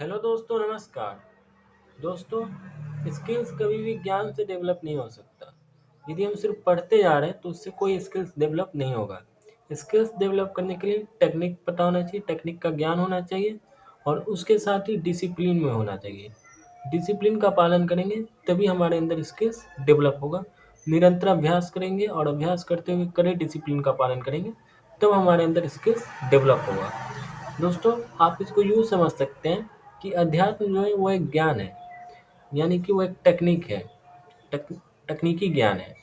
Hello दोस्तों, नमस्कार। दोस्तों, स्किल्स कभी भी ज्ञान से डेवलप नहीं हो सकता। यदि हम सिर्फ पढ़ते जा रहे हैं तो उससे कोई स्किल्स डेवलप नहीं होगा। स्किल्स डेवलप करने के लिए टेक्निक पता होना चाहिए, टेक्निक का ज्ञान होना चाहिए और उसके साथ ही डिसिप्लिन में होना चाहिए। डिसिप्लिन का पालन करेंगे तभी हमारे अंदर स्किल्स डेवलप होगा। निरंतर अभ्यास करेंगे और अभ्यास करते हुए कड़े डिसिप्लिन का पालन करेंगे तब हमारे अंदर स्किल्स डेवलप होगा। दोस्तों, आप इसको यूँ समझ सकते हैं कि अध्यात्म जो है वो एक ज्ञान है, यानी कि वो एक टेक्निक है, टेक तकनीकी ज्ञान है।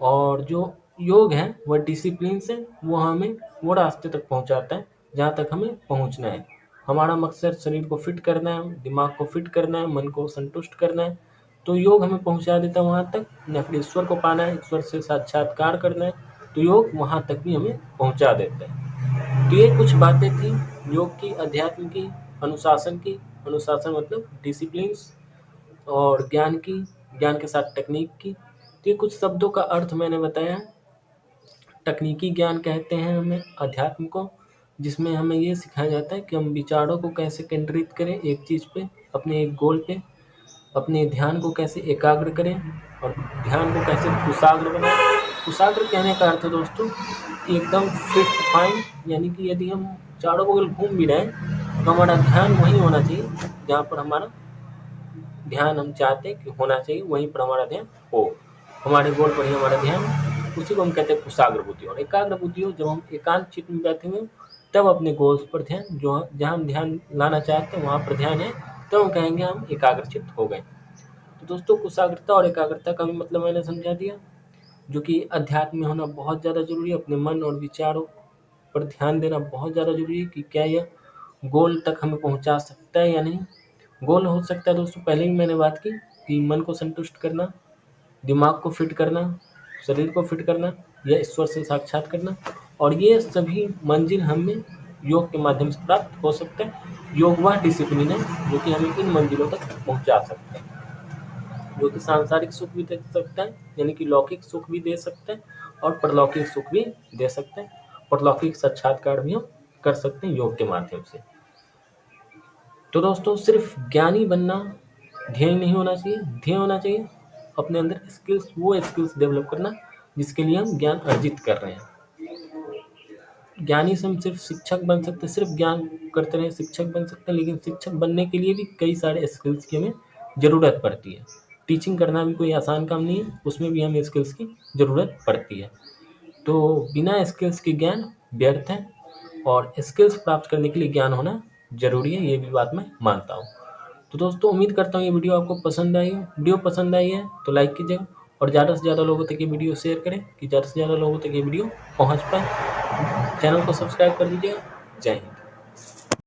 और जो योग है वह डिसिप्लिन से वो हमें वो रास्ते तक पहुंचाता है जहाँ तक हमें पहुंचना है। हमारा मकसद शरीर को फिट करना है, दिमाग को फिट करना है, मन को संतुष्ट करना है, तो योग हमें पहुंचा देता है वहाँ तक। या फिर ईश्वर को पाना है, ईश्वर से साक्षात्कार करना है, तो योग वहाँ तक भी हमें पहुंचा देता है। तो ये कुछ बातें थी योग की, अध्यात्म की, अनुशासन की। अनुशासन मतलब डिसिप्लिन्स, और ज्ञान की, ज्ञान के साथ टेक्निक की। तो ये कुछ शब्दों का अर्थ मैंने बताया। तकनीकी ज्ञान कहते हैं हमें अध्यात्म को, जिसमें हमें ये सिखाया जाता है कि हम विचारों को कैसे केंद्रित करें एक चीज़ पे, अपने एक गोल पे, अपने ध्यान को कैसे एकाग्र करें और ध्यान को कैसे कुशाग्र बनाएं। कुशाग्र कहने का अर्थ है दोस्तों कि एकदम फिट फाइन, यानी कि यदि हम चारों बगल घूम भी रहे हैं तो हमारा ध्यान वहीं होना चाहिए जहाँ पर हमारा ध्यान हम चाहते हैं कि होना चाहिए, वहीं पर हमारा ध्यान हो, हमारे गोल पर ही हमारा ध्यान हो। उसी को हम कहते हैं कुशाग्र बुद्धि। और एकाग्र बुद्धि हो जब हम एकांत चित्त में बैठे हुए तब अपने गोल्स पर ध्यान, जो जहाँ हम ध्यान लाना चाहते हैं वहाँ पर ध्यान है, तो हम कहेंगे हम एकाग्रचित हो गए। तो दोस्तों, कुशाग्रता और एकाग्रता का भी मतलब मैंने समझा दिया, जो कि अध्यात्म में होना बहुत ज़्यादा ज़रूरी है। अपने मन और विचारों पर ध्यान देना बहुत ज़्यादा ज़रूरी है कि क्या यह गोल तक हमें पहुंचा सकता है या नहीं। गोल हो सकता है दोस्तों, पहले भी मैंने बात की कि मन को संतुष्ट करना, दिमाग को फिट करना, शरीर को फिट करना या ईश्वर से साक्षात करना। और ये सभी मंजिल हमें योग के माध्यम से प्राप्त हो सकता है। योग वह डिसिप्लिन है जो कि हमें इन मंजिलों तक पहुंचा सकता है, जो कि सांसारिक सुख भी दे सकता है, यानी कि लौकिक सुख भी दे सकता है और परलौकिक सुख भी दे सकता है। परलौकिक साक्षात्कार भी हम कर सकते हैं योग के माध्यम से। तो दोस्तों, सिर्फ ज्ञानी बनना ध्येय नहीं होना चाहिए। ध्येय होना चाहिए अपने अंदर स्किल्स, वो स्किल्स डेवलप करना जिसके लिए हम ज्ञान अर्जित कर रहे हैं। ज्ञानी से हम सिर्फ शिक्षक बन सकते हैं, सिर्फ ज्ञान करते रहे शिक्षक बन सकते हैं, लेकिन शिक्षक बनने के लिए भी कई सारे स्किल्स की हमें ज़रूरत पड़ती है। टीचिंग करना भी कोई आसान काम नहीं है, उसमें भी हमें स्किल्स की ज़रूरत पड़ती है। तो बिना स्किल्स के ज्ञान व्यर्थ है और स्किल्स प्राप्त करने के लिए ज्ञान होना ज़रूरी है, ये भी बात मैं मानता हूँ। तो दोस्तों, उम्मीद करता हूँ ये वीडियो आपको पसंद आई हो। वीडियो पसंद आई है तो लाइक कीजिएगा और ज़्यादा से ज़्यादा लोगों तक ये वीडियो शेयर करें कि ज़्यादा से ज़्यादा लोगों तक ये वीडियो पहुँच पाए। चैनल को सब्सक्राइब कर दीजिएगा। जय हिंद।